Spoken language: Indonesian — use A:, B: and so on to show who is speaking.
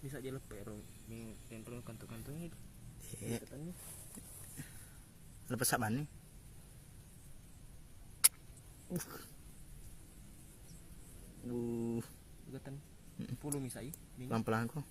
A: bisa aja lepero ning tempel kantung-kantung itu.
B: Iya.
A: Katanya.
B: Lepas sak ban nih.
A: Gatan. Puluh misai.
B: Pelan-pelan kok.